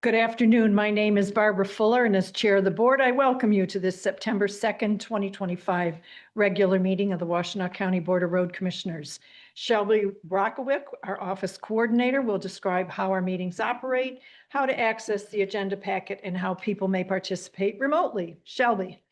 Good afternoon. My name is Barbara Fuller, and as Chair of the Board, I welcome you to this September 2nd, 2025 regular meeting of the Washtenaw County Board of Road Commissioners. Shelby Brockowick, our office coordinator, will describe how our meetings operate, how to access the agenda packet, and how people may participate remotely. Shelby.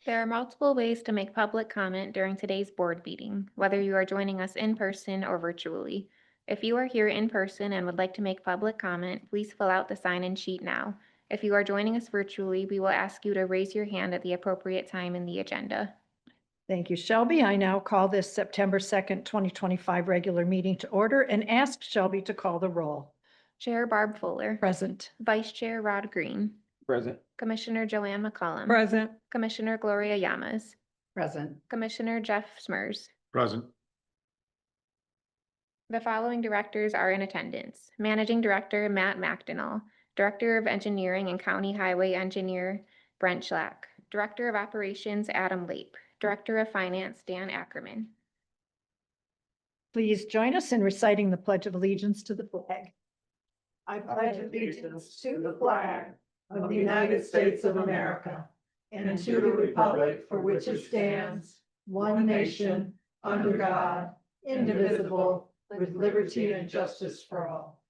There are multiple ways to make public comment during today's board meeting, whether you are joining us in person or virtually. If you are here in person and would like to make public comment, please fill out the sign-in sheet now. If you are joining us virtually, we will ask you to raise your hand at the appropriate time in the agenda. Thank you, Shelby. I now call this September 2nd, 2025 regular meeting to order and ask Shelby to call the roll. Chair Barb Fuller. Present. Vice Chair Rod Green. Present. Commissioner Joanne McCollum. Present. Commissioner Gloria Llamas. Present. Commissioner Jeff Smers. Present. The following directors are in attendance. Managing Director Matt McDonnell, Director of Engineering and County Highway Engineer Brent Schlack, Director of Operations Adam Lape, Director of Finance Dan Ackerman. Please join us in reciting the Pledge of Allegiance to the flag. I pledge allegiance to the flag of the United States of America and to the republic for which it stands, one nation, under God, indivisible, with liberty and justice for all.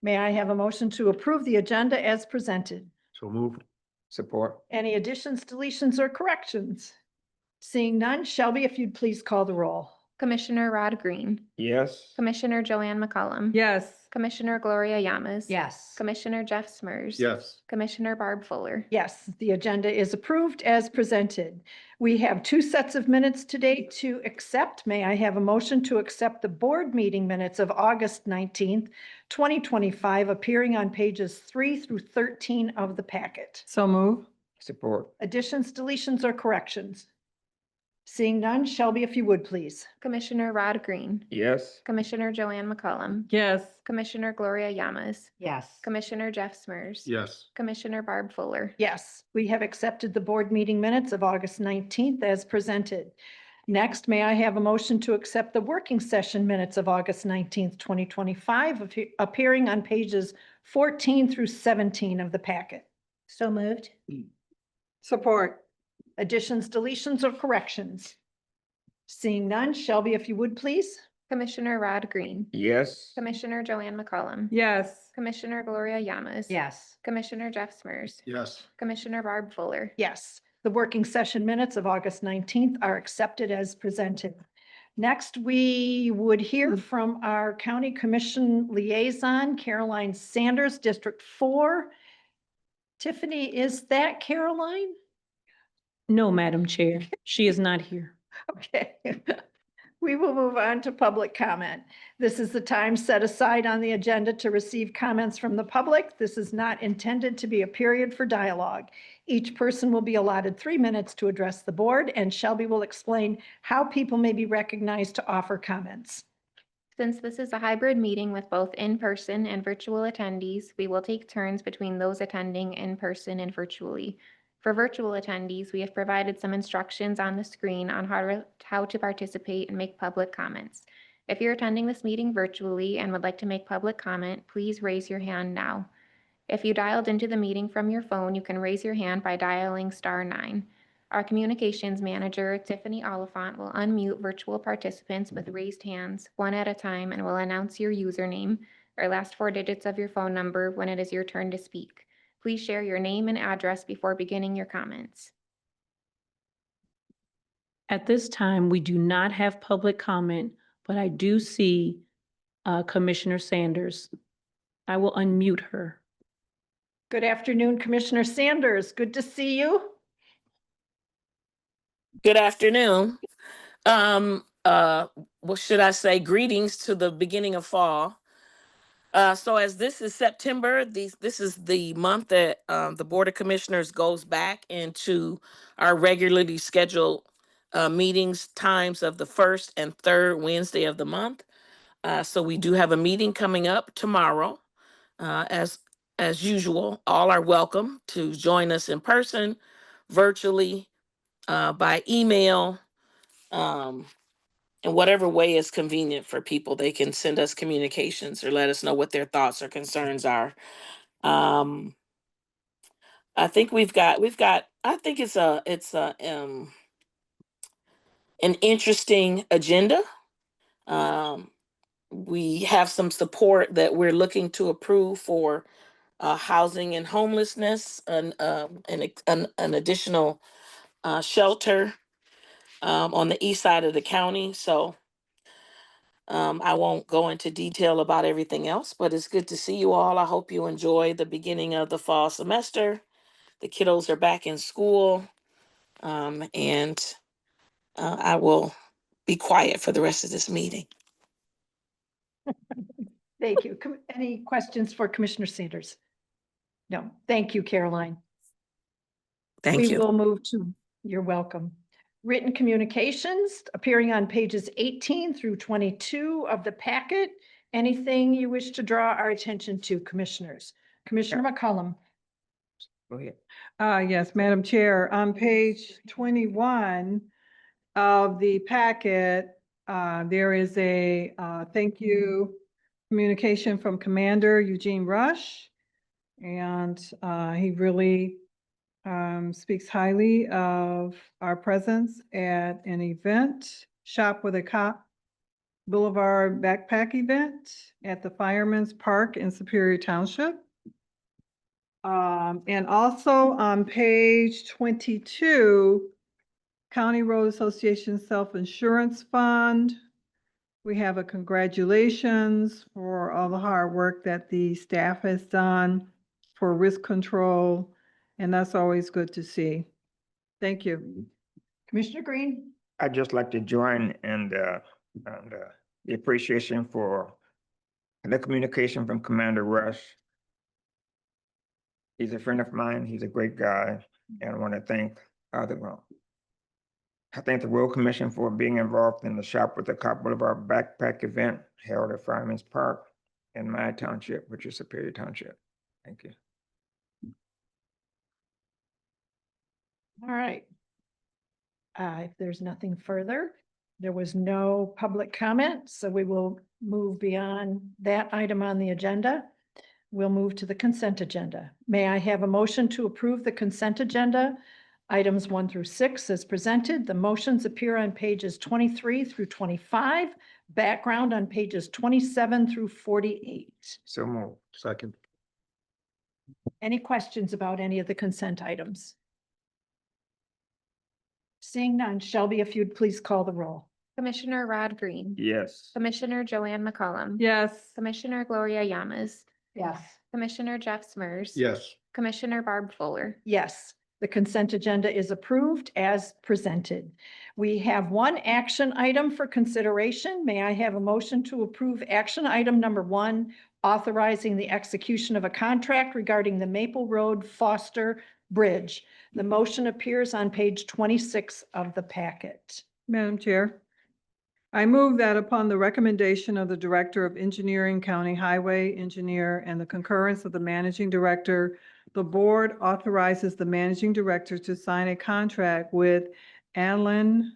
May I have a motion to approve the agenda as presented? So moved. Support. Any additions, deletions, or corrections? Seeing none, Shelby, if you'd please call the roll. Commissioner Rod Green, Yes. Commissioner Joanne McCollum. Yes. Commissioner Gloria Llamas. Yes. Commissioner Jeff Smers. Yes. Commissioner Barb Fuller. Yes, the agenda is approved as presented. We have two sets of minutes today to accept. May I have a motion to accept the board meeting minutes of August 19th, 2025, appearing on pages 3 through 13 of the packet? So move. Support. Additions, deletions, or corrections? Seeing none, Shelby, if you would, please. Commissioner Rod Green, Yes. Commissioner Joanne McCollum. Yes. Commissioner Gloria Llamas. Yes. Commissioner Jeff Smers. Yes. Commissioner Barb Fuller. Yes, we have accepted the board meeting minutes of August 19th as presented. Next, may I have a motion to accept the working session minutes of August 19th, 2025, appearing on pages 14 through 17 of the packet? So moved. Support. Additions, deletions, or corrections? Seeing none, Shelby, if you would, please. Commissioner Rod Green, Yes. Commissioner Joanne McCollum. Yes. Commissioner Gloria Llamas. Yes. Commissioner Jeff Smers. Yes. Commissioner Barb Fuller. Yes, the working session minutes of August 19th are accepted as presented. Next, we would hear from our County Commission Liaison, Caroline Sanders, District 4. Tiffany, is that Caroline? No, Madam Chair, she is not here. Okay. We will move on to public comment. This is the time set aside on the agenda to receive comments from the public. This is not intended to be a period for dialogue. Each person will be allotted 3 minutes to address the board, and Shelby will explain how people may be recognized to offer comments. Since this is a hybrid meeting with both in-person and virtual attendees, we will take turns between those attending in person and virtually. For virtual attendees, we have provided some instructions on the screen on how to participate and make public comments. If you're attending this meeting virtually and would like to make public comment, please raise your hand now. If you dialed into the meeting from your phone, you can raise your hand by dialing *9. Our communications manager, Tiffany Oliphant, will unmute virtual participants with raised hands one at a time and will announce your username or last 4 digits of your phone number when it is your turn to speak. Please share your name and address before beginning your comments. At this time, we do not have public comment, but I do see Commissioner Sanders. I will unmute her. Good afternoon, Commissioner Sanders. Good to see you. Good afternoon. What should I say? Greetings to the beginning of fall. So as this is September, this is the month that the Board of Commissioners goes back into our regularly scheduled meetings times of the first and third Wednesday of the month. So we do have a meeting coming up tomorrow. As usual, all are welcome to join us in person, virtually, by email, and in whatever way is convenient for people. They can send us communications or let us know what their thoughts or concerns are. I think I think it's an interesting agenda. Um, we have some support that we're looking to approve for housing and homelessness, an additional shelter on the east side of the county. So I won't go into detail about everything else, but it's good to see you all. I hope you enjoy the beginning of the fall semester. The kiddos are back in school, and I will be quiet for the rest of this meeting. Thank you. Any questions for Commissioner Sanders? No, thank you, Caroline. Thank We you. will move to, you're welcome. Written communications appearing on pages 18 through 22 of the packet. Anything you wish to draw our attention to, commissioners? Commissioner McCollum. Go ahead. Yes, Madam Chair, on page 21 of the packet, there is a thank you communication from Commander Eugene Rush. And he really speaks highly of our presence at an event, Shop with a Cop Boulevard backpack event at the Fireman's Park in Superior Township. And also on page 22, County Road Association Self-Insurance Fund. We have a congratulations for all the hard work that the staff has done for risk control, and that's always good to see. Thank you. Commissioner Green. I'd just like to join in the appreciation for the communication from Commander Rush. He's a friend of mine. He's a great guy, and I want to thank I thank the Road Commission for being involved in the Shop with the Cop Boulevard backpack event held at Fireman's Park in my township, which is Superior Township. Thank you. All right. If there's nothing further, there was no public comment, so we will move beyond that item on the agenda. We'll move to the consent agenda. May I have a motion to approve the consent agenda? Items 1 through 6 as presented. The motions appear on pages 23 through 25, background on pages 27 through 48. So moved. Second. Any questions about any of the consent items? Seeing none, Shelby, if you'd please call the roll. Commissioner Rod Green. Yes. Commissioner Joanne McCollum. Yes. Commissioner Gloria Yamas. Yes. Commissioner Jeff Smurs. Yes. Commissioner Barb Fuller. Yes, the consent agenda is approved as presented. We have one action item for consideration. May I have a motion to approve action item number 1, authorizing the execution of a contract regarding the Maple Road Foster Bridge. The motion appears on page 26 of the packet. Madam Chair, I move that upon the recommendation of the Director of Engineering, County Highway Engineer, and the concurrence of the Managing Director, the Board authorizes the Managing Director to sign a contract with Allen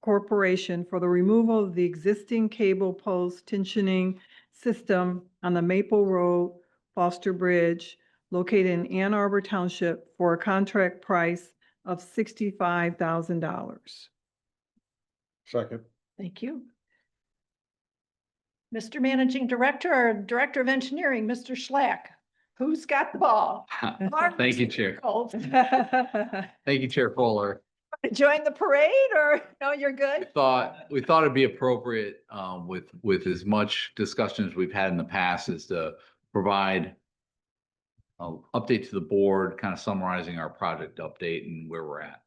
Corporation for the removal of the existing cable post tensioning system on the Maple Road Foster Bridge located in Ann Arbor Township for a contract price of $65,000. Second. Thank you. Mr. Managing Director or Director of Engineering, Mr. Schlack, who's got the ball? Thank you, Chair. Cold. Thank you, Chair Fuller. Join the parade or no, you're We good? thought it'd be appropriate with as much discussion as we've had in the past is to provide an update to the board, kind of summarizing our project update and where we're at.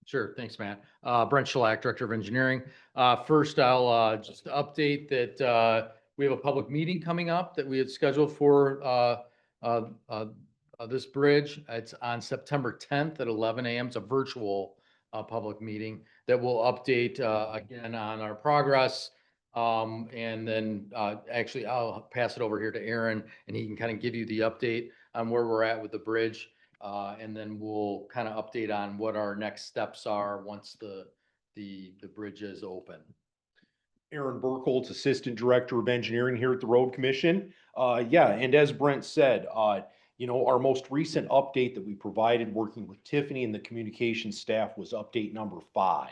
Sure, thanks, Matt. Brent Shellac, Director of Engineering. First, I'll just update that we have a public meeting coming up that we had scheduled for this bridge. It's on September 10th at 11 a.m. It's a virtual public meeting that will update again on our progress. And then actually, I'll pass it over here to Aaron, and he can kind of give you the update on where we're at with the bridge. And then we'll kind of update on what our next steps are once the the bridge is open. Aaron Burkholz, Assistant Director of Engineering here at the Road Commission. Yeah, and as Brent said, our most recent update that we provided working with Tiffany and the communications staff was update number 5.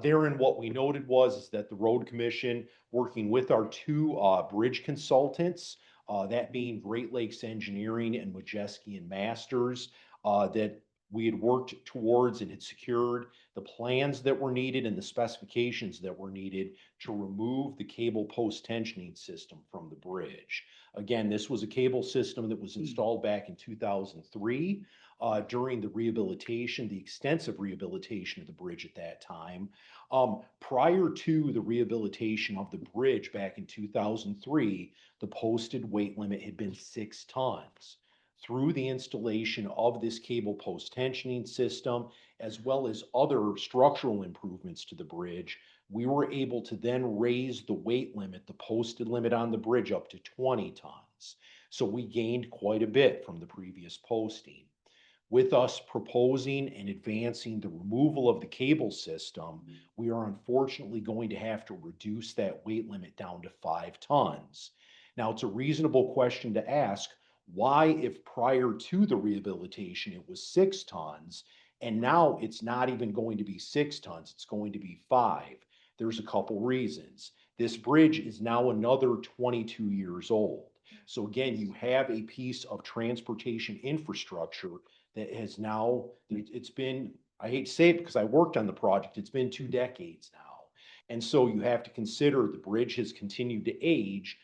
Therein, what we noted is that the Road Commission, working with our 2 bridge consultants, that being Great Lakes Engineering and Majeski and Masters, that we had worked towards and had secured the plans that were needed and the specifications that were needed to remove the cable post tensioning system from the bridge. Again, this was a cable system that was installed back in 2003 during the rehabilitation, the extensive rehabilitation of the bridge at that time. Prior to the rehabilitation of the bridge back in 2003, the posted weight limit had been 6 tons. Through the installation of this cable post tensioning system, as well as other structural improvements to the bridge, we were able to then raise the weight limit, the posted limit on the bridge, up to 20 tons. So we gained quite a bit from the previous posting. With us proposing and advancing the removal of the cable system, we are unfortunately going to have to reduce that weight limit down to 5 tons. Now, it's a reasonable question to ask, why, if prior to the rehabilitation it was 6 tons, and now it's not even going to be 6 tons, it's going to be 5. There's a couple reasons. This bridge is now another 22 years old. So again, you have a piece of transportation infrastructure that has now, it's been, I hate to say it because I worked on the project, it's been 2 decades now. And so you have to consider the bridge has continued to age.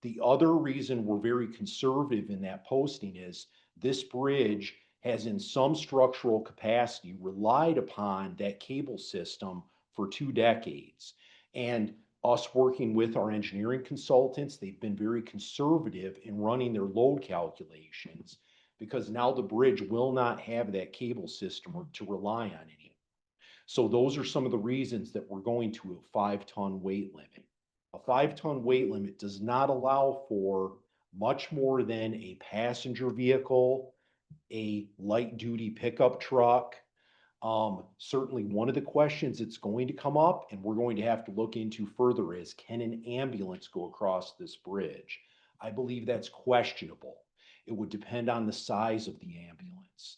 The other reason we're very conservative in that posting is this bridge has in some structural capacity relied upon that cable system for 2 decades. And us working with our engineering consultants, they've been very conservative in running their load calculations because now the bridge will not have that cable system to rely on anymore. So those are some of the reasons that we're going to a 5-ton weight limit. A 5-ton weight limit does not allow for much more than a passenger vehicle, a light duty pickup truck. Certainly one of the questions that's going to come up and we're going to have to look into further is, can an ambulance go across this bridge? I believe that's questionable. It would depend on the size of the ambulance.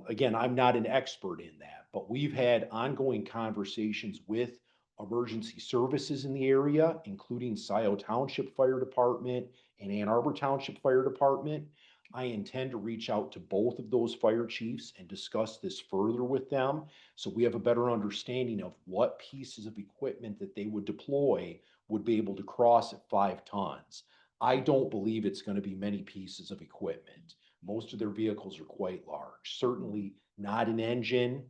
Again, I'm not an expert in that, but we've had ongoing conversations with emergency services in the area, including Scioto Township Fire Department and Ann Arbor Township Fire Department. I intend to reach out to both of those fire chiefs and discuss this further with them so we have a better understanding of what pieces of equipment that they would deploy would be able to cross at 5 tons. I don't believe it's going to be many pieces of equipment. Most of their vehicles are quite large, certainly not an engine.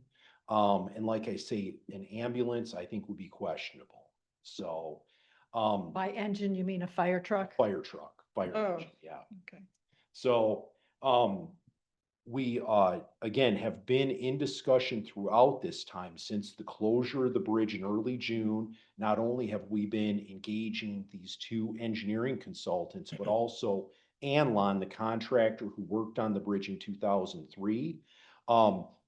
And like I say, an ambulance I think would be questionable. So By engine, you mean a fire truck? fire truck, Oh. engine, yeah. Okay. So we again have been in discussion throughout this time since the closure of the bridge in early June. Not only have we been engaging these 2 engineering consultants, but also Anlon, the contractor who worked on the bridge in 2003.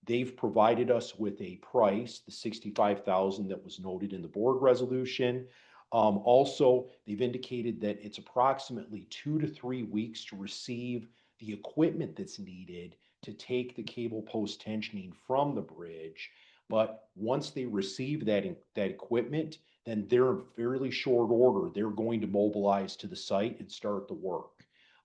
They've provided us with a price, the $65,000 that was noted in the board resolution. Also, they've indicated that it's approximately 2 to 3 weeks to receive the equipment that's needed to take the cable post tensioning from the bridge. But once they receive that equipment, then they're in fairly short order. They're going to mobilize to the site and start the work.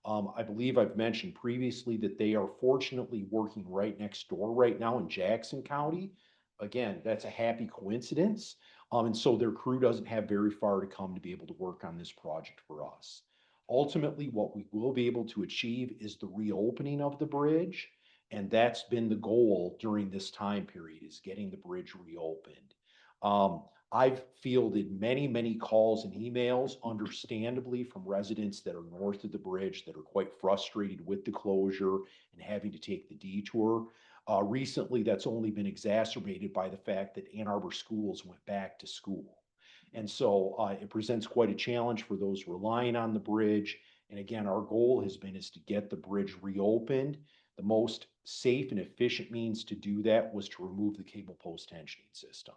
I believe I've mentioned previously that they are fortunately working right next door right now in Jackson County. Again, that's a happy coincidence. And so their crew doesn't have very far to come to be able to work on this project for us. Ultimately, what we will be able to achieve is the reopening of the bridge. And that's been the goal during this time period, is getting the bridge reopened. I've fielded many, many calls and emails, understandably, from residents that are north of the bridge that are quite frustrated with the closure and having to take the detour. Recently, that's only been exacerbated by the fact that Ann Arbor schools went back to school. And so it presents quite a challenge for those relying on the bridge. And again, our goal has been is to get the bridge reopened. The most safe and efficient means to do that was to remove the cable post tensioning system.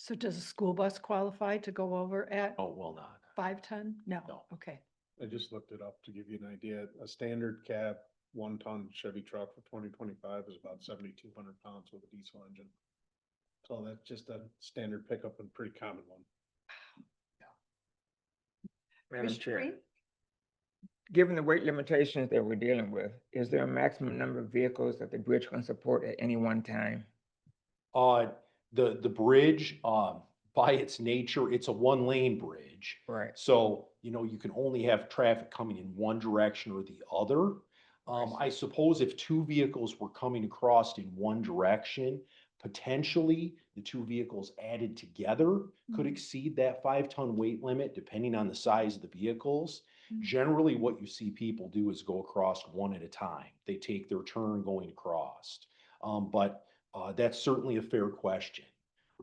So does a school bus qualify to go over at Oh, well, not. 5 ton? No, No. okay. I just looked it up to give you an idea. A standard cab, 1-ton Chevy truck for 2025 is about 7,200 pounds with a diesel engine. So that's just a standard pickup and pretty common one. Madam Commissioner Chair, Green? given the weight limitations that we're dealing with, is there a maximum number of vehicles that the bridge can support at any one time? The bridge, by its nature, it's a one-lane bridge. Right. So, you can only have traffic coming in one direction or the other. I suppose if two vehicles were coming across in one direction, potentially the two vehicles added together could Mhm. exceed that 5-ton weight limit, depending on the size of the vehicles. Mhm. Generally, what you see people do is go across one at a time. They take their turn going across. But that's certainly a fair question.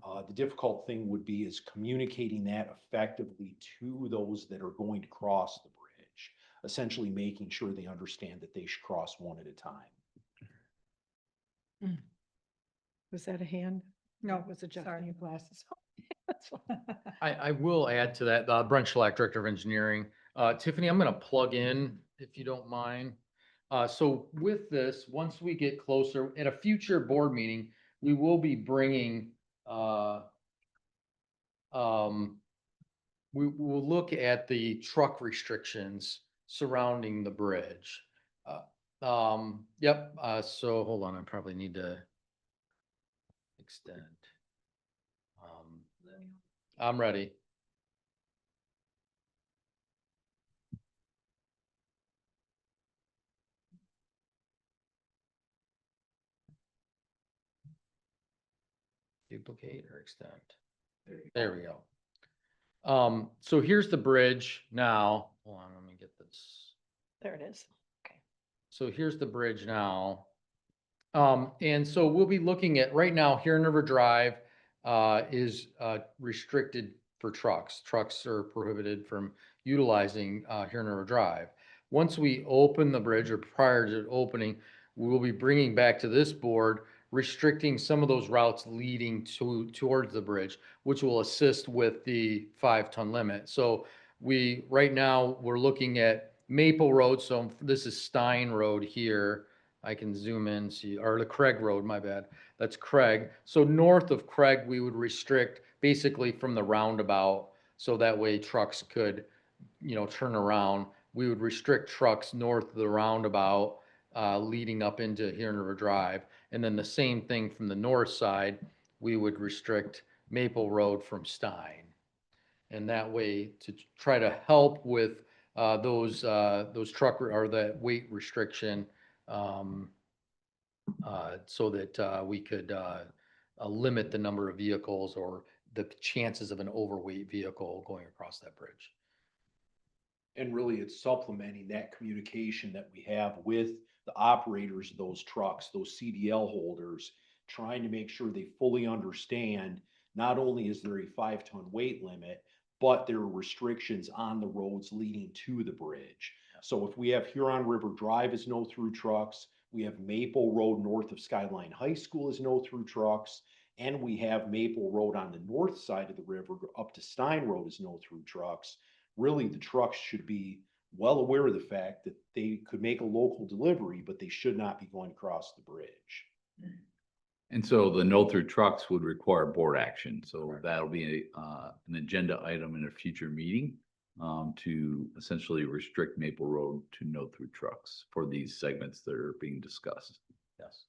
The difficult thing would be is communicating that effectively to those that are going to cross the bridge, essentially making sure they understand that they should cross one at a time. Was that a hand? No, It was adjusting sorry. your glasses. That's fine. I will add to that, Brent Schlack, Director of Engineering. Tiffany, I'm gonna plug in if you don't mind. So with this, once we get closer, at a future board meeting, we will be bringing, we will look at the truck restrictions surrounding the bridge. Yep, so hold on, I probably need to extend. I'm ready. Duplicate or extend. There we go. So here's the bridge now. Hold on, let me get this. There it is. Okay. So here's the bridge now. And so we'll be looking at, right now, Huron River Drive is restricted for trucks. Trucks are prohibited from utilizing Huron River Drive. Once we open the bridge, or prior to opening, we will be bringing back to this board restricting some of those routes leading towards the bridge, which will assist with the 5-ton limit. So right now, we're looking at Maple Road. So this is Stein Road here. I can zoom in, see, or the Craig Road, my bad. That's Craig. So north of Craig, we would restrict basically from the roundabout. So that way trucks could, turn around. We would restrict trucks north of the roundabout, leading up into Huron River Drive. And then the same thing from the north side, we would restrict Maple Road from Stein. And that way to try to help with those truck or that weight restriction, so that we could limit the number of vehicles or the chances of an overweight vehicle going across that bridge. And really, it's supplementing that communication that we have with the operators of those trucks, those CDL holders, trying to make sure they fully understand not only is there a 5-ton weight limit, but there are restrictions on the roads leading to the bridge. So if we have Huron River Drive as no through trucks, we have Maple Road north of Skyline High School as no through trucks, and we have Maple Road on the north side of the river up to Stein Road as no through trucks. Really, the trucks should be well aware of the fact that they could make a local delivery, but they should not be going across the bridge. And so the no through trucks would require board action. So that'll be an agenda item in a future meeting to essentially restrict Maple Road to no through trucks for these segments that are being discussed. Yes.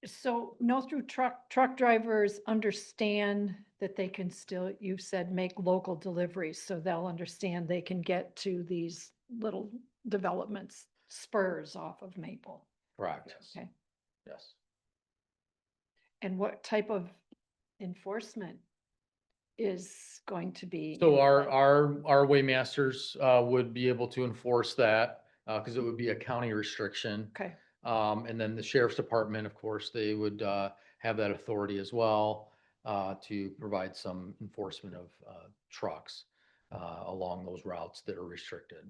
So no through truck drivers understand that they can still, you said, make local deliveries, so they'll understand they can get to these little developments, spurs off of Maple. Correct. Okay. Yes. And what type of enforcement is going to be? So in our, place? our waymasters would be able to enforce that because it would be a county restriction. Okay, And then the sheriff's department, of course, they would have that authority as well to provide some enforcement of trucks along those routes that are restricted.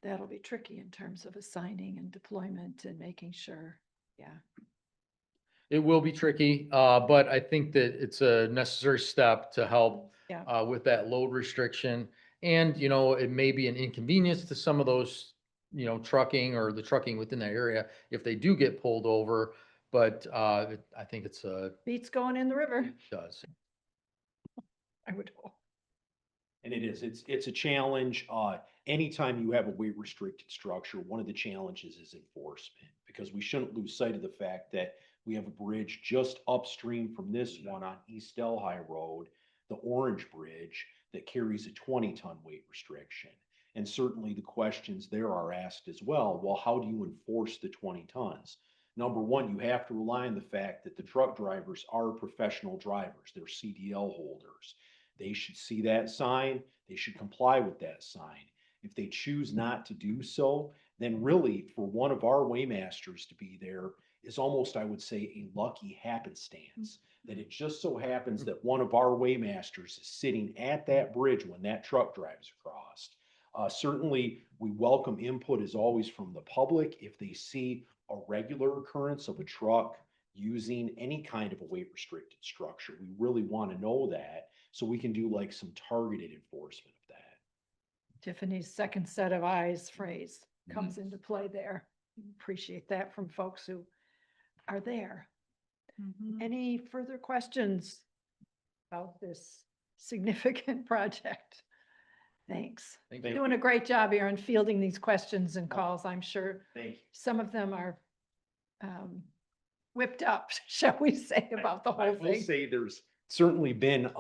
that'll be tricky in terms of assigning and deployment and making sure, yeah. It will be tricky, but I think that it's a necessary step to help Yeah. with that load restriction. And, you know, it may be an inconvenience to some of those, you know, trucking or the trucking within that area if they do get pulled over. But I think it's Beats going in the river, it does. I would hope. And it is, it's a challenge. Anytime you have a weight restricted structure, one of the challenges is enforcement. Because we shouldn't lose sight of the fact that we have a bridge just upstream from this one on East Delhi Road, the Orange Bridge, that carries a 20-ton weight restriction. And certainly the questions there are asked as well, well, how do you enforce the 20 tons? Number one, you have to rely on the fact that the truck drivers are professional drivers. They're CDL holders. They should see that sign. They should comply with that sign. If they choose not to do so, then really for one of our waymasters to be there is almost, I would say, a lucky happenstance. That it just so happens that one of our waymasters is sitting at that bridge when that truck drives across. Certainly, we welcome input as always from the public. If they see a regular occurrence of a truck using any kind of a weight restricted structure, we really want to know that so we can do like some targeted enforcement of that. Tiffany's second set of eyes phrase comes into play there. Appreciate that from folks who are there. Any further questions about this significant project? Thanks. Thank you. Doing a great job, Aaron, fielding these questions and calls. I'm sure Thank you. some of them are whipped up, shall we say, about the I whole will thing. say there's certainly been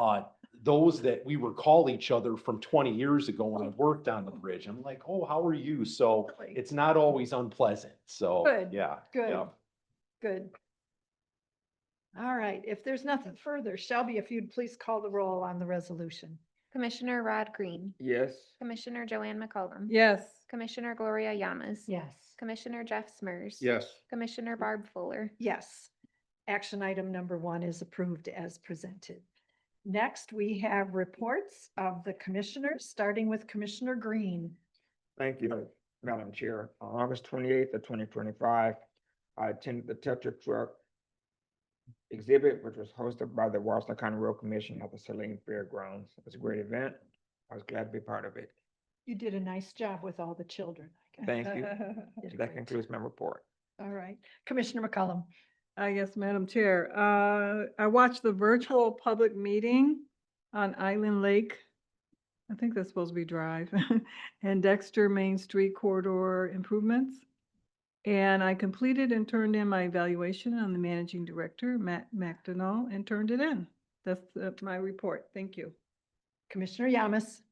those that we recall each other from 20 years ago when I worked on the bridge. I'm like, oh, how are you? So Really? it's not always unpleasant. So Good, yeah. good. yeah. Good. All right, if there's nothing further, Shelby, if you'd please call the roll on the resolution. Commissioner Rod Green, Yes. Commissioner Joanne McCollum. Yes. Commissioner Gloria Yamas. Yes. Commissioner Jeff Smurs. Yes. Commissioner Barb Fuller. Yes. Action item number 1 is approved as presented. Next, we have reports of the commissioners, starting with Commissioner Green. Thank you, Madam Chair. On August 28th of 2025, I attended the Tetra Truck exhibit, which was hosted by the Washington County Road Commission at the Saline Fairgrounds. It was a great event. I was glad to be part of it. You did a nice job with all the children. I guess. Thank you. Did That great. concludes my report. All right, Commissioner McCollum. Yes, Madam Chair. I watched the virtual public meeting on Island Lake. I think that's supposed to be Drive and Dexter Main Street corridor improvements. And I completed and turned in my evaluation on the managing director, Matt McDonough, and turned it in. That's my report. Thank you. Commissioner Yamas.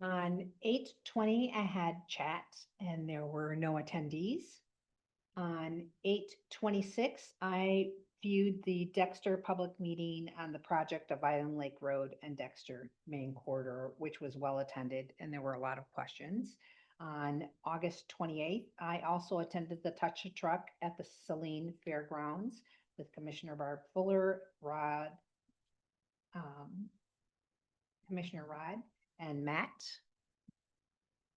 On 8/20, I had chat and there were no attendees. On 8/26, I viewed the Dexter public meeting on the project of Island Lake Road and Dexter Main Corridor, which was well attended and there were a lot of questions. On August 28th, I also attended the Touch a Truck at the Saline Fairgrounds with Commissioner Barb Fuller, Commissioner Rod, and Matt,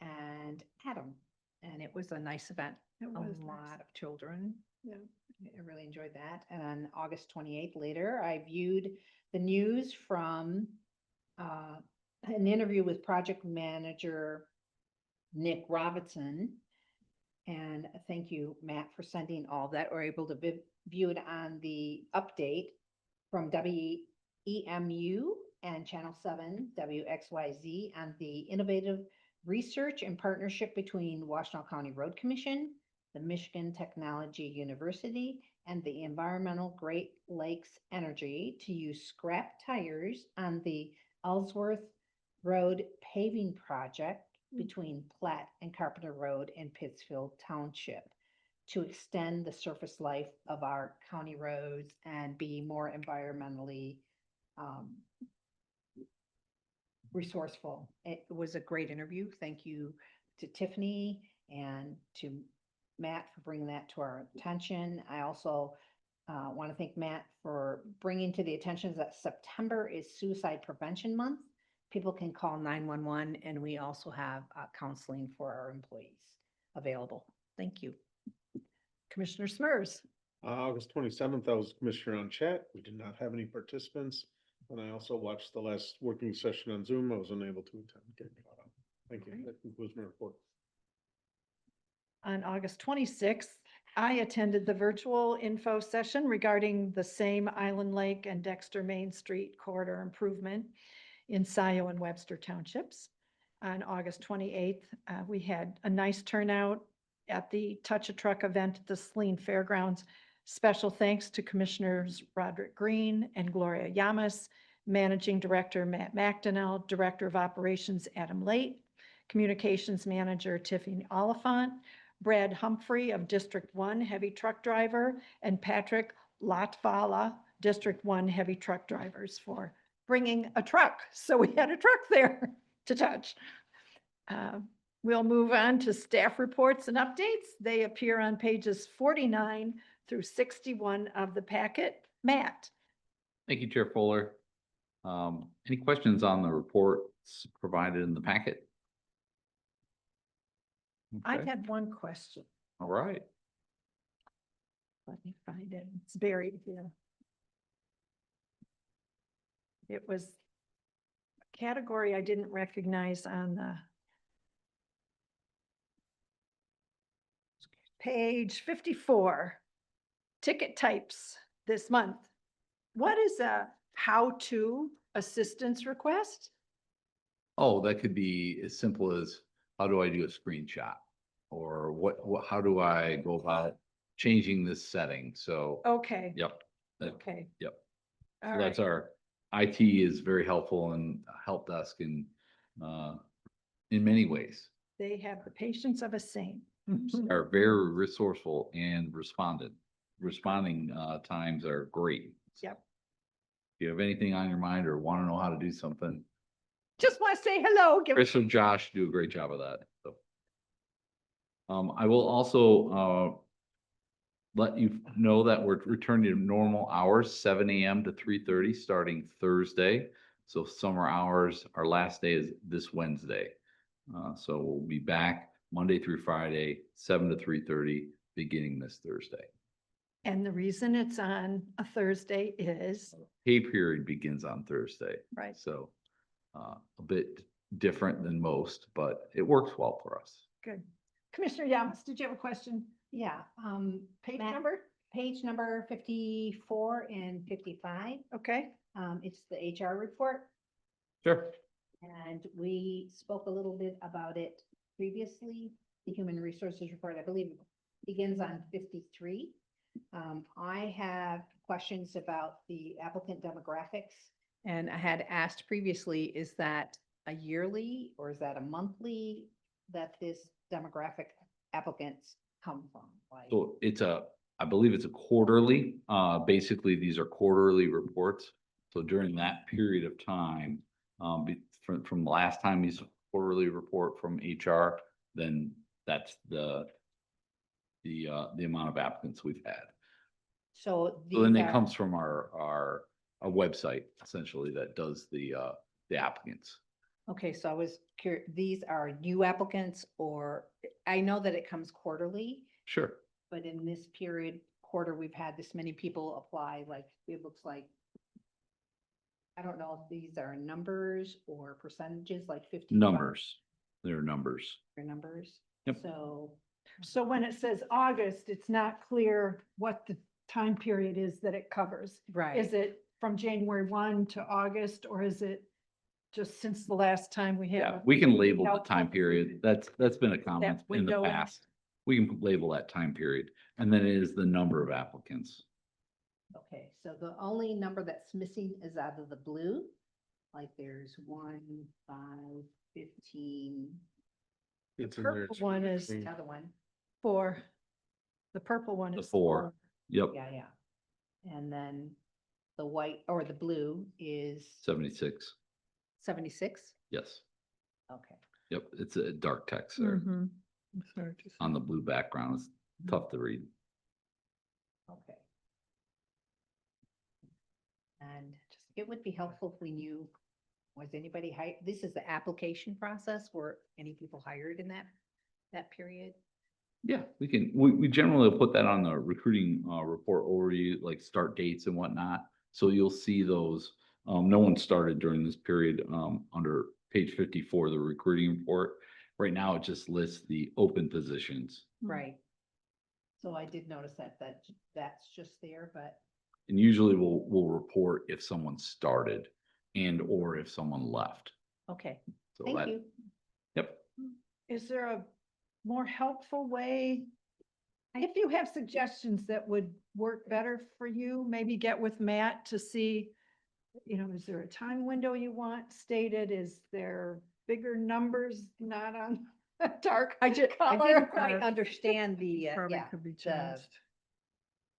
and Adam. And it was a nice event. It A was nice. lot of children. Yeah. I really enjoyed that. And on August 28th later, I viewed the news from an interview with project manager Nick Robinson. And thank you, Matt, for sending all that. We're able to view it on the update from WEMU and Channel 7 WXYZ on the innovative research and partnership between Washtenaw County Road Commission, the Michigan Technology University, and the Environmental Great Lakes Energy to use scrap tires on the Ellsworth Road paving project between Platt and Carpenter Road in Pittsfield Township to extend the surface life of our county roads and be more environmentally resourceful. It was a great interview. Thank you to Tiffany and to Matt for bringing that to our attention. I also want to thank Matt for bringing to the attention that September is Suicide Prevention Month. People can call 911 and we also have counseling for our employees available. Thank you. Commissioner Smurs. August 27th, I was commissioner on chat. We did not have any participants. And I also watched the last working session on Zoom. I was unable to attend. Getting caught up. Thank you. That concludes my report. On August 26th, I attended the virtual info session regarding the same Island Lake and Dexter Main Street corridor improvement in Scioto and Webster Townships. On August 28th, we had a nice turnout at the Touch a Truck event at the Saline Fairgrounds. Special thanks to Commissioners Roderick Green and Gloria Yamas, Managing Director Matt McDonnell, Director of Operations Adam Late, Communications Manager Tiffany Oliphant, Brad Humphrey of District 1 Heavy Truck Driver, and Patrick Latvala, District 1 Heavy Truck Drivers, for bringing a truck. So we had a truck there to touch. We'll move on to staff reports and updates. They appear on pages 49 through 61 of the packet. Matt? Thank you, Chair Fuller. Any questions on the reports provided in the packet? I've Okay. had one question. All right. Let me find it. It's buried here. It was a category I didn't recognize on the page 54, ticket types this month. What is a how-to assistance request? Oh, that could be as simple as, how do I do a screenshot? Or how do I go about changing this setting? So, Okay, yep. okay. Yep. All So right. that's our, IT is very helpful and help desk in many ways. They have the patience of a saint. Are very resourceful and responding times are great. Yep. If you have anything on your mind or want to know how to do something, Just want to say hello. Give Chris and Josh do a great job of that. So, I will also let you know that we're returning to normal hours, 7 a.m. to 3:30, starting Thursday. So summer hours, our last day is this Wednesday. So we'll be back Monday through Friday, 7 to 3:30, beginning this Thursday. And the reason it's on a Thursday is, Pay period begins on Thursday. right, So a bit different than most, but it works well for us. good. Commissioner Yamas, did you have a question? Yeah, Page Matt? number? page number 54 and 55. Okay, It's the HR report. Sure. And we spoke a little bit about it previously. The Human Resources Report, I believe, begins on 53. I have questions about the applicant demographics. And I had asked previously, is that a yearly or is that a monthly that this demographic applicants come from? Like, So I believe it's a quarterly. Basically, these are quarterly reports. So during that period of time, from the last time these quarterly report from HR, then that's the amount of applicants we've had. so So then these it are- comes from our website essentially that does the applicants. Okay, so I was curious, these are new applicants, or I know that it comes quarterly, Sure. but in this quarter, we've had this many people apply, like, it looks like. I don't know if these are numbers or percentages, like 50. Numbers. They're numbers. Or numbers. Yep. so when it says August, it's not clear what the time period is that it covers. Right. Is it from January 1 to August, or is it just since the last time we had? Yeah, a- we can label the helpful. time period. That's been a comment in the window in- past. We can label that time period, and then it is the number of applicants. Okay, so the only number that's missing is out of the blue. Like there's 1, 5, 15, It's in there. Purple one is the other one. 4. The purple one The is 4. Yep, Yeah. And then the white or the blue is 76. 76. Yes, Okay. yep, it's a dark text there Mhm. on the blue background. It's tough to read. Okay. And just, it would be helpful if we knew, was anybody hired? This is the application process. Were any people hired in that period? Yeah, we generally put that on the recruiting report overview, like start dates and whatnot. So you'll see those. No one started during this period under page 54 of the recruiting report. Right now, it just lists the open positions. Right. So I did notice that's just there, but And usually we'll report if someone started and or if someone left. okay, So thank that, you. yep. Is there a more helpful way? If you have suggestions that would work better for you, maybe get with Matt to see, is there a time window you want stated? Is there bigger numbers not on a dark I didn't color? quite understand the, Probably yeah, could be the, changed.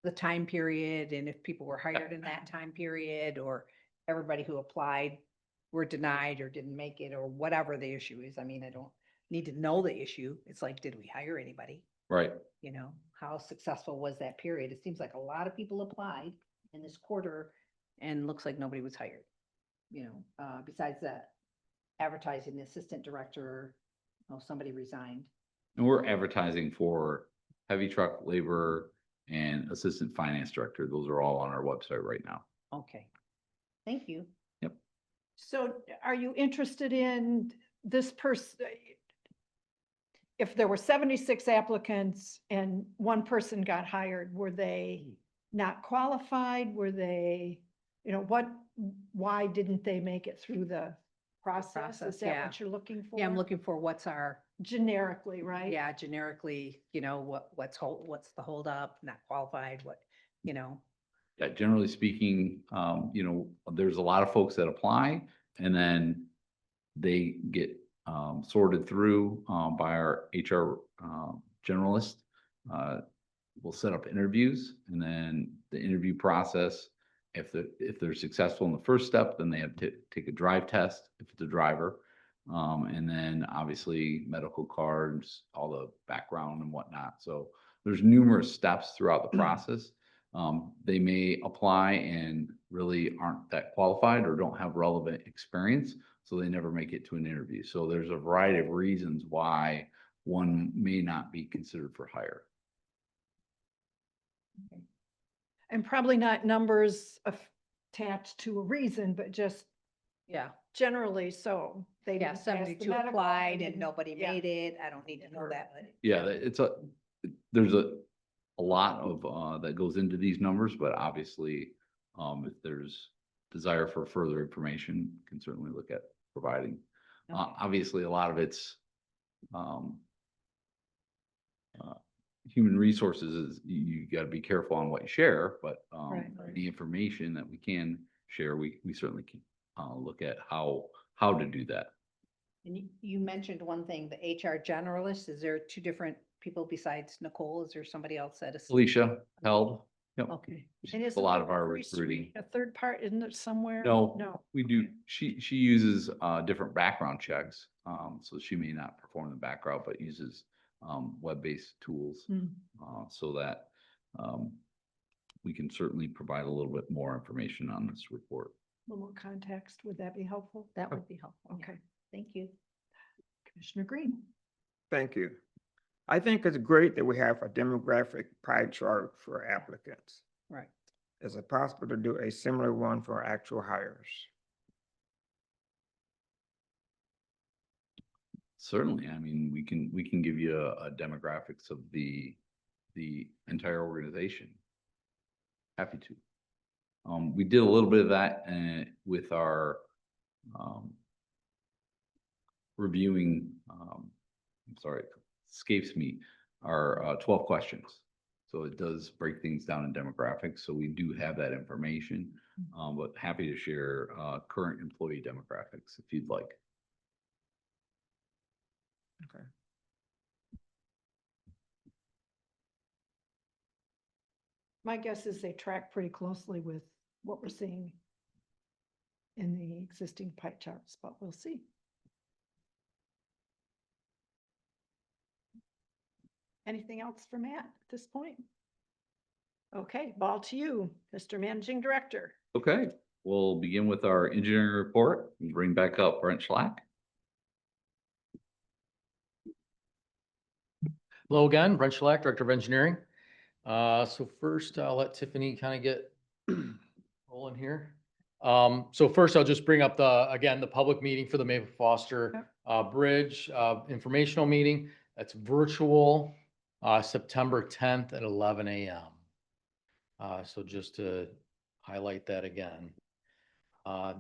the time period and if people were hired in that time period or everybody who applied were denied or didn't make it or whatever the issue is. I mean, I don't need to know the issue. It's like, did we hire anybody? Right. How successful was that period? It seems like a lot of people applied in this quarter and looks like nobody was hired. Besides that, advertising the assistant director, somebody resigned. And we're advertising for heavy truck laborer and assistant finance director. Those are all on our website right now. Okay. Thank you. So are you interested in this person? If there were 76 applicants and one person got hired, were they not qualified? Were they, why didn't they make it through the process? Is that yeah. what you're looking for? Yeah, I'm looking for what's our, Generically, right? yeah, generically, what's the holdup, not qualified, Yeah, generally speaking, there's a lot of folks that apply and then they get sorted through by our HR generalist. We'll set up interviews and then the interview process, if they're successful in the first step, then they have to take a drive test if it's a driver. And then obviously medical cards, all the background and whatnot. So there's numerous steps throughout the process. They may apply and really aren't that qualified or don't have relevant experience, so they never make it to an interview. So there's a variety of reasons why one may not be considered for hire. And probably not numbers attached to a reason, but just yeah. generally so. They Yeah, didn't pass the 72 medical, applied they and didn't- nobody yeah. made it. I don't need to know that, but. Yeah, there's a lot of that goes into these numbers, but obviously, if there's desire for further information, can certainly look at providing. Okay. Obviously, a lot of it's human resources is you got to be careful on what you share, but Right. the information that we can share, we certainly can look at how to do that. And you mentioned one thing, the HR generalist. Is there two different people besides Nicole? Is there somebody else that is? Alicia held. Yep. Okay. And A isn't lot the of our recruiting recruiting. A third part, isn't it somewhere? No, No. we do. She uses different background checks. So she may not perform the background, but uses web-based tools Hmm. so that we can certainly provide a little bit more information on this report. A little more context, would that be helpful? That would be helpful. yeah. Okay. Thank you. Commissioner Green. Thank you. I think it's great that we have a demographic pie chart for applicants. Right. Is it possible to do a similar one for actual hires? Certainly, I mean, we can give you a demographics of the entire organization. Happy to. We did a little bit of that with our reviewing, I'm sorry, it escapes me, our 12 questions. So it does break things down in demographics. So we do have that information, but happy to share current employee demographics if you'd like. Okay. My guess is they track pretty closely with what we're seeing in the existing pie charts, but we'll see. Anything else for Matt at this point? Okay, ball to you, Mr. Managing Director. Okay, we'll begin with our engineering report and bring back up Brent Schlack. Hello again, Brent Schlack, Director of Engineering. So first I'll let Tiffany kind of get rolling here. So first I'll just bring up again, the public meeting for the Maple Foster Bridge informational meeting. That's virtual, September 10th at 11 a.m. So just to highlight that again.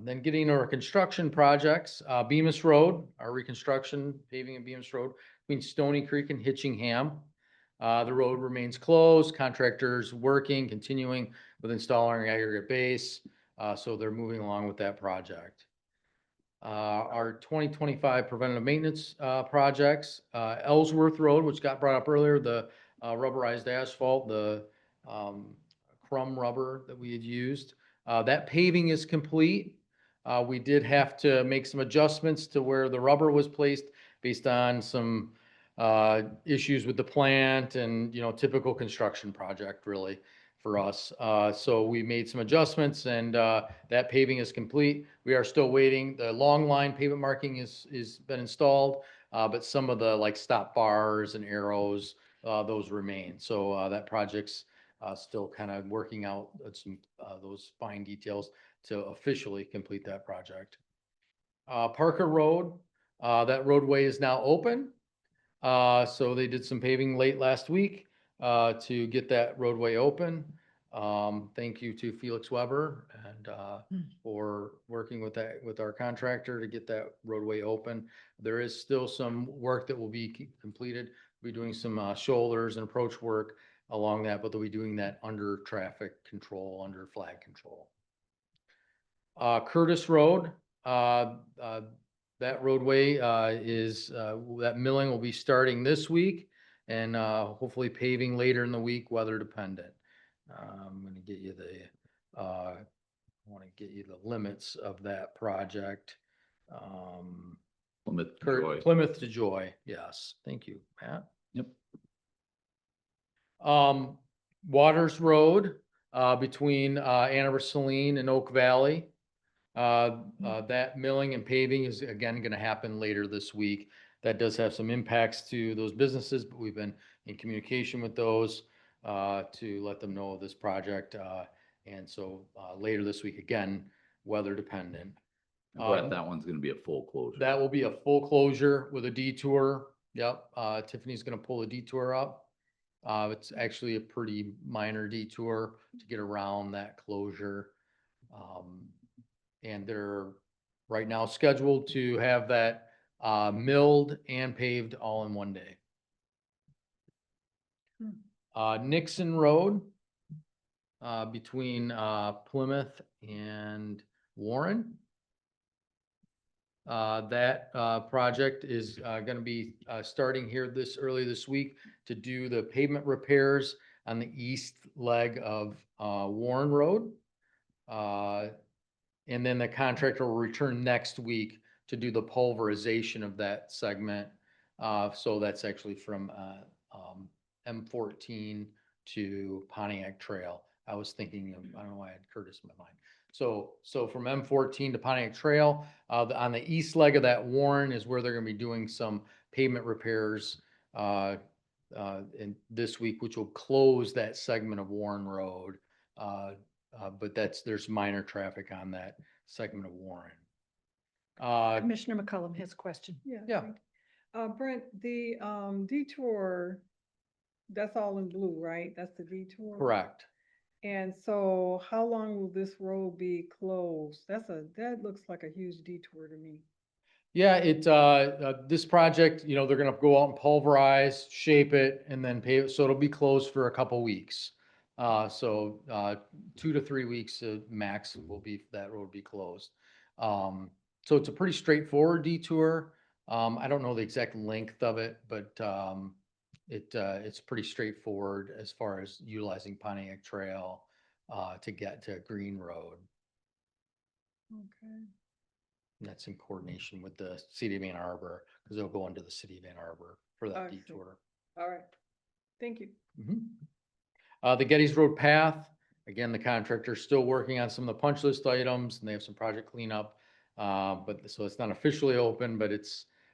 Then getting our construction projects, Bemis Road, our reconstruction paving of Bemis Road between Stony Creek and Hitchingham. The road remains closed, contractors working, continuing with installing aggregate base. So they're moving along with that project. Our 2025 preventative maintenance projects, Ellsworth Road, which got brought up earlier, the rubberized asphalt, the crumb rubber that we had used. That paving is complete. We did have to make some adjustments to where the rubber was placed based on some issues with the plant and, typical construction project really for us. So we made some adjustments and that paving is complete. We are still waiting. The long line pavement marking is been installed, but some of the like stop bars and arrows, those remain. So that project's still kind of working out some those fine details to officially complete that project. Parker Road, that roadway is now open. So they did some paving late last week to get that roadway open. Thank you to Felix Weber and for working with our contractor to get that roadway open. There is still some work that will be completed. We'll be doing some shoulders and approach work along that, but they'll be doing that under traffic control, under flag control. Curtis Road, that roadway is, that milling will be starting this week and hopefully paving later in the week, weather dependent. I'm going to get you I want to get you the limits of that project. Plymouth to Joy. Plymouth to Joy, yes. Thank you, Matt. Yep. Waters Road between Ann Arbor Saline and Oak Valley. That milling and paving is again going to happen later this week. That does have some impacts to those businesses, but we've been in communication with those to let them know of this project. And so later this week, again, weather dependent. But that one's gonna be a full closure. That will be a full closure with a detour. Yep. Tiffany's going to pull a detour up. It's actually a pretty minor detour to get around that closure. And they're right now scheduled to have that milled and paved all in one day. Nixon Road between Plymouth and Warren. That project is going to be starting here early this week to do the pavement repairs on the east leg of Warren Road. And then the contractor will return next week to do the pulverization of that segment. So that's actually from M14 to Pontiac Trail. I was thinking of, I don't know why I had Curtis in my mind. So from M14 to Pontiac Trail, on the east leg of that Warren is where they're going to be doing some pavement repairs in this week, which will close that segment of Warren Road. But there's minor traffic on that segment of Warren. Commissioner McCullum has a question. Yeah. Brent, the detour, that's all in blue, right? That's the detour? Correct. And so how long will this road be closed? That looks like a huge detour to me. Yeah, this project, they're going to go out and pulverize, shape it, and then pave it. So it'll be closed for a couple weeks. 2 to 3 weeks max that road be closed. So it's a pretty straightforward detour. I don't know the exact length of it, but it's pretty straightforward as far as utilizing Pontiac Trail to get to Green Road. Okay. And that's in coordination with the city of Ann Arbor, because they'll go into the city of Ann Arbor for that I see. detour. All right. Thank you. The Gettys Road Path, again, the contractor's still working on some of the punch list items and they have some project cleanup. So it's not officially open, but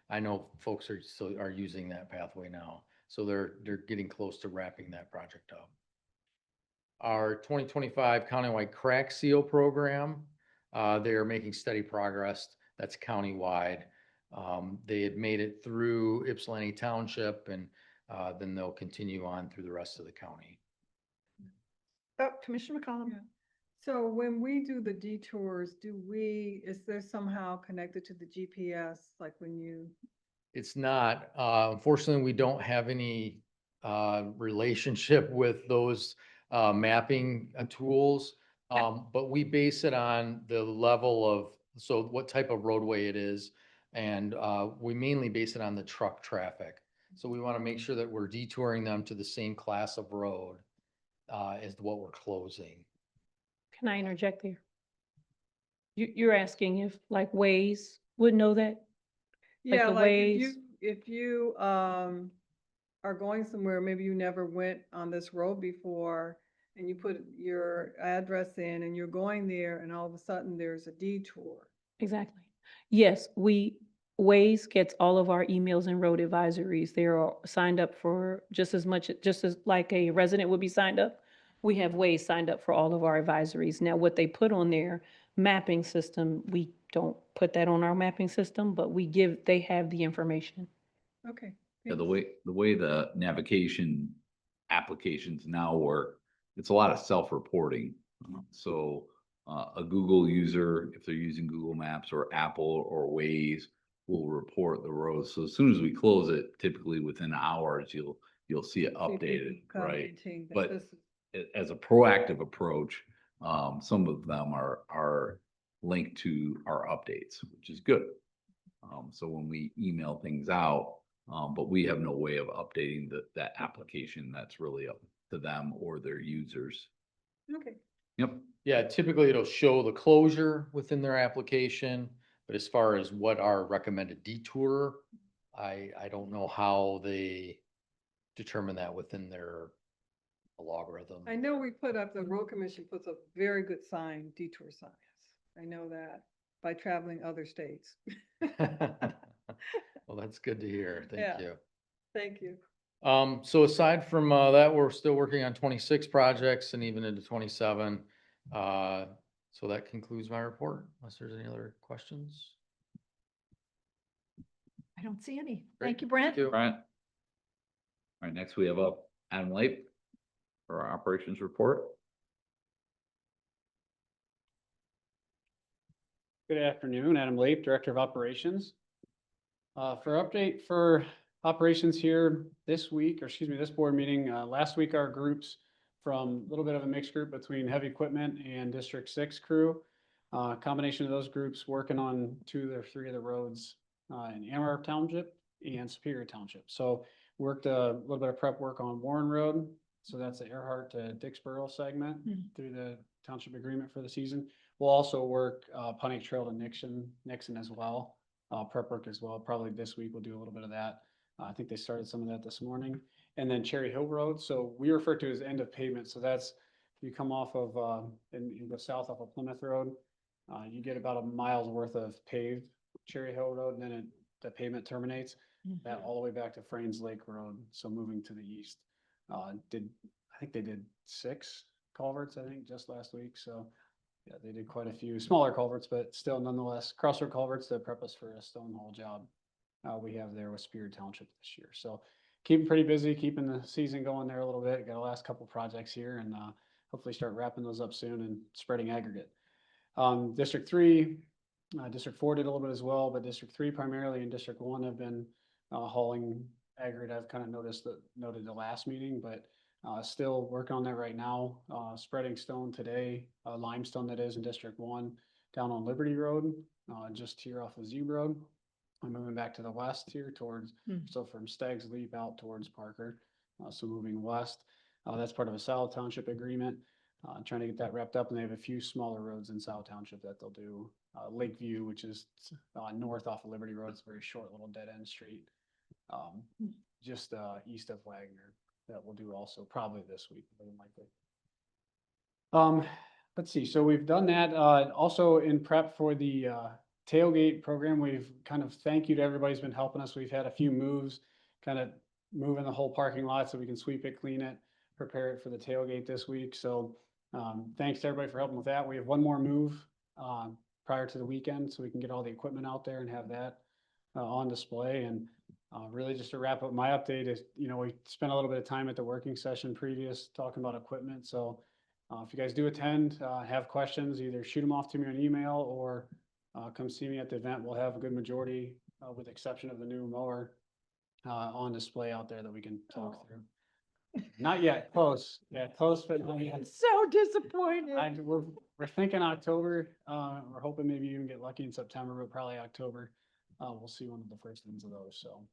I know folks are using that pathway now. So they're getting close to wrapping that project up. Our 2025 countywide crack seal program, they are making steady progress. That's countywide. They had made it through Ypsilanti Township, and then they'll continue on through the rest of the county. Oh, Commissioner McCollum. Yeah. So when we do the detours, is there somehow connected to the GPS, like when you? It's not, unfortunately, we don't have any relationship with those mapping tools. But we base it on the level of, so what type of roadway it is. And we mainly base it on the truck traffic. So we want to make sure that we're detouring them to the same class of road as what we're closing. Can I interject there? You're asking if like Waze would know that? Like Yeah, the like Waze? if you are going somewhere, maybe you never went on this road before, and you put your address in and you're going there, and all of a sudden there's a detour. Exactly. Yes, Waze gets all of our emails and road advisories. They're all signed up for just as like a resident would be signed up. We have Waze signed up for all of our advisories. Now, what they put on their mapping system, we don't put that on our mapping system, but they have the information. Okay. Yeah, thanks. the way the navigation applications now work, it's a lot of self-reporting. So a Google user, if they're using Google Maps or Apple or Waze, will report the roads. So as soon as we close it, typically within hours, you'll see it See updated, people right? commenting that But this is- as a proactive approach, some of them are linked to our updates, which is good. So when we email things out, but we have no way of updating that application. That's really up to them or their users. Okay. Yep. Yeah, typically it'll show the closure within their application, but as far as what our recommended detour, I don't know how they determine that within their logarithm. I know the road commission puts up very good detour signs. I know that by traveling other states. Well, that's good to hear. Yeah. Thank you. Thank you. So aside from that, we're still working on 26 projects and even into 27. So that concludes my report, unless there's any other questions. I don't see any. Great. Thank you, Brent. Thank you. Right. All right, next we have up Adam Leip for our operations report. Good afternoon, Adam Leip, Director of Operations. For update for operations here this week, or excuse me, this board meeting, last week our groups from a little bit of a mixed group between heavy equipment and District 6 crew. Combination of those groups working on 2 or 3 of the roads in Amarillo Township and Superior Township. So worked a little bit of prep work on Warren Road. So that's the Earhart to Dixboro segment through the township agreement for the season. We'll also work Pontiac Trail to Nixon as well. Prep work as well. Probably this week we'll do a little bit of that. I think they started some of that this morning. And then Cherry Hill Road. So we refer to as end of pavement. So that's, you come off of, and you go south off of Plymouth Road, you get about a mile's worth of paved Cherry Hill Road, and then the pavement terminates. That all the way back to Frains Lake Road. So moving to the east. I think they did 6 culverts, I think, just last week. So yeah, they did quite a few smaller culverts, but still nonetheless crossroad culverts to prep us for a stone hole job we have there with Superior Township this year. So keeping pretty busy, keeping the season going there a little bit. Got the last couple projects here, and hopefully start wrapping those up soon and spreading aggregate. District 3, District 4 did a little bit as well, but District 3 primarily and District 1 have been hauling aggregate. I've kind of noted the last meeting, but still working on that right now. Spreading stone today, limestone that is in District 1 down on Liberty Road, just here off of Zeb Road. I'm moving back to the west here towards, so from Staggs Leap out towards Parker. So moving west, that's part of a South Township agreement. Trying to get that wrapped up, and they have a few smaller roads in South Township that they'll do. Lakeview, which is north off of Liberty Road. It's a very short little dead end street. Just east of Wagner, that we'll do also probably this week, more than likely. Let's see, so we've done that. Also in prep for the tailgate program, we've kind of thank you to everybody who's been helping us. We've had a few moves, kind of moving the whole parking lot so we can sweep it, clean it, prepare it for the tailgate this week. So thanks to everybody for helping with that. We have one more move prior to the weekend so we can get all the equipment out there and have that on display. And really just to wrap up my update is, we spent a little bit of time at the working session previous talking about equipment. So if you guys do attend, have questions, either shoot them off to me on email or come see me at the event. We'll have a good majority, with the exception of the new mower, on display out there that we can talk through. Not yet, close. Yeah, close, but not yet. So disappointed. We're thinking October. We're hoping maybe even get lucky in September, but probably October. We'll see one of the first ones of those. So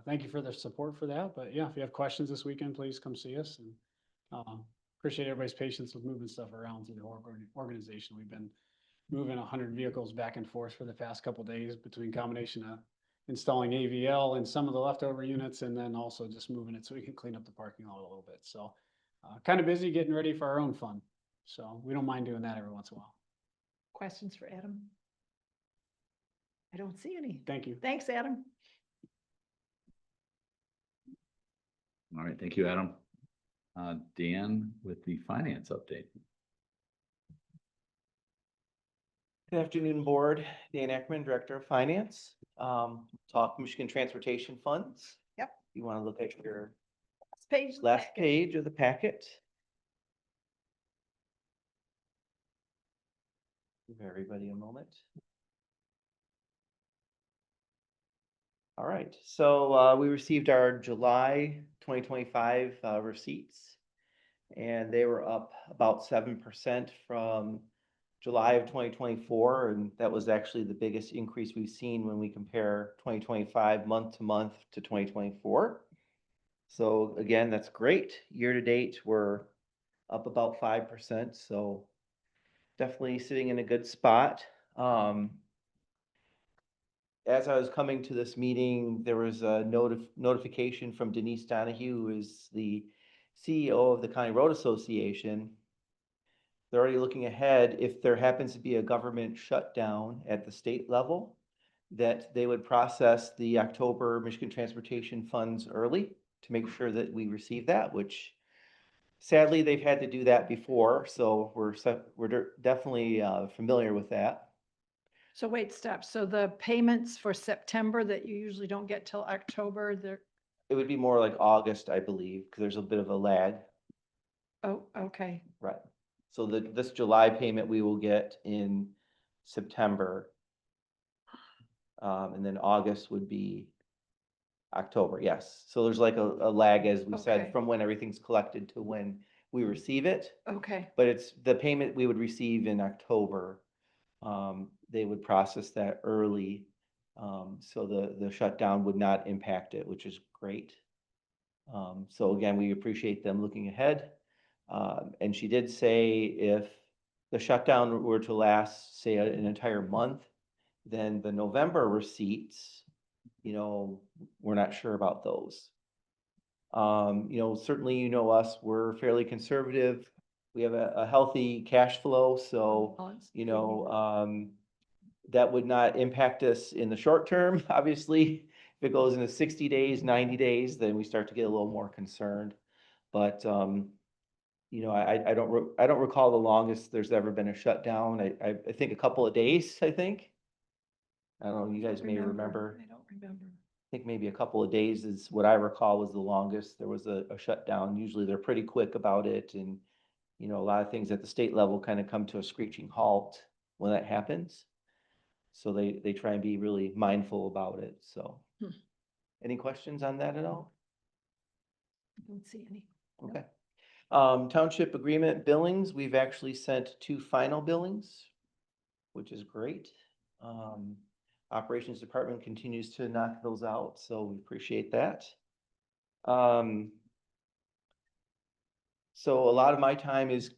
thank you for the support for that. But yeah, if you have questions this weekend, please come see us. And appreciate everybody's patience with moving stuff around through the organization. We've been moving 100 vehicles back and forth for the past couple of days between combination of installing AVL and some of the leftover units, and then also just moving it so we can clean up the parking lot a little bit. So kind of busy getting ready for our own fun. So we don't mind doing that every once in a while. Questions for Adam? I don't see any. Thank you. Thanks, Adam. All right, thank you, Adam. Dan with the finance update. Good afternoon, Board. Dan Ackerman, Director of Finance. Talk Michigan Transportation Funds. Yep. You want to look at your Page. last page of the packet. Give everybody a moment. All right, so we received our July 2025 receipts, and they were up about 7% from July of 2024, and that was actually the biggest increase we've seen when we compare 2025 month to month to 2024. So again, that's great. Year to date, we're up about 5%, so definitely sitting in a good spot. As I was coming to this meeting, there was a notification from Denise Donahue, who is the CEO of the County Road Association. They're already looking ahead if there happens to be a government shutdown at the state level, that they would process the October Michigan Transportation Funds early to make sure that we receive that, which sadly they've had to do that before. So we're definitely familiar with that. So wait, stop. So the payments for September that you usually don't get till October, they're, It would be more like August, I believe, because there's a bit of a lag. oh, okay. Right. So this July payment we will get in September. And then August would be October, yes. So there's like a lag, as we said, Okay. from when everything's collected to when we receive it. Okay. But it's the payment we would receive in October. They would process that early. So the shutdown would not impact it, which is great. So again, we appreciate them looking ahead. And she did say if the shutdown were to last, say, an entire month, then the November receipts, we're not sure about those. Certainly, us, we're fairly conservative. We have a healthy cash flow, so, that would not impact us in the short term. Obviously, if it goes into 60 days, 90 days, then we start to get a little more concerned. But, I don't recall the longest there's ever been a shutdown. I think a couple of days, I think. I don't know, you guys may remember. I don't remember. I think maybe a couple of days is what I recall was the longest. There was a shutdown. Usually they're pretty quick about it. And, a lot of things at the state level kind of come to a screeching halt when that happens. So they try and be really mindful about it. So any questions on that at all? I don't see any. Okay. Township agreement billings, we've actually sent 2 final billings, which is great. Operations Department continues to knock those out, so we appreciate that. So a lot of my time is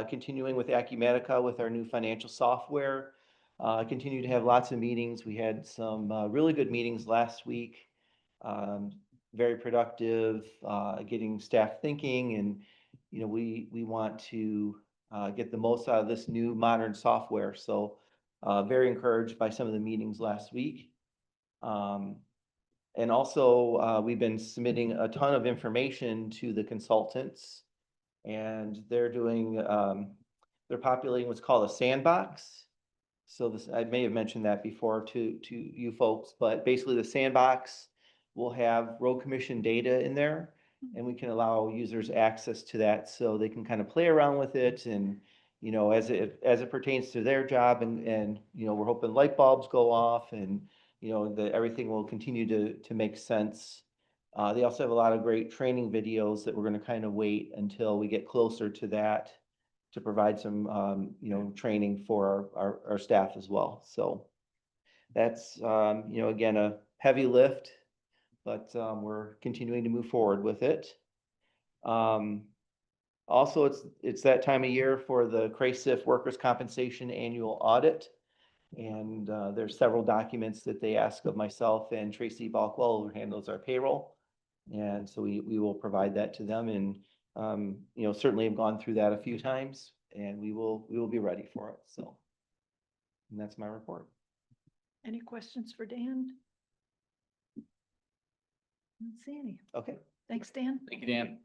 continuing with Acumatica with our new financial software. Continue to have lots of meetings. We had some really good meetings last week. Very productive, getting staff thinking, and we want to get the most out of this new modern software. So very encouraged by some of the meetings last week. And also, we've been submitting a ton of information to the consultants. And they're doing, they're populating what's called a sandbox. So this, I may have mentioned that before to you folks, but basically the sandbox will have road commission data in there. And we can allow users access to that so they can kind of play around with it and, you know, as it pertains to their job and, you know, we're hoping light bulbs go off and, you know, that everything will continue to make sense. They also have a lot of great training videos that we're gonna kind of wait until we get closer to that to provide some, you know, training for our staff as well. So that's, you know, again, a heavy lift, but we're continuing to move forward with it. Also, it's that time of year for the CRACIF Workers' Compensation Annual Audit. And there's several documents that they ask of myself and Tracy Balkwell, who handles our payroll. And so we will provide that to them and, you know, certainly have gone through that a few times and we will be ready for it. So, and that's my report. Any questions for Dan? I don't see any. Okay. Thanks, Dan. Thank you, Dan.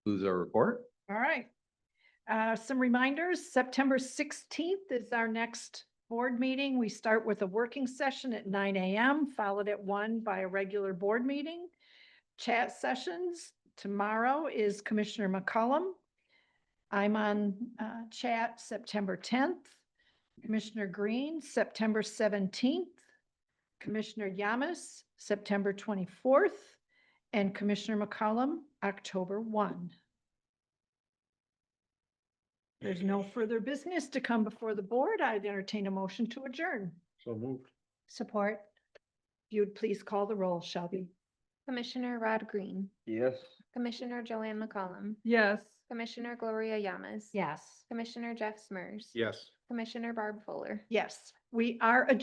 Who's our report? All right. Some reminders, September 16th is our next board meeting. We start with a working session at 9 a.m., followed at 1 by a regular board meeting. Chat sessions. Tomorrow is Commissioner McCollum. I'm on chat September 10th. Commissioner Green, September 17th. Commissioner Yamas, September 24th. And Commissioner McCollum, October 1. There's no further business to come before the board. I'd entertain a motion to adjourn. So moved. Support. If you'd please call the roll, Shelby. Commissioner Rod Green, Yes. Commissioner Joanne McCollum, Yes. Commissioner Gloria Yamas. Yes. Commissioner Jeff Smurs. Yes. Commissioner Barb Fuller. Yes, we are adjourned.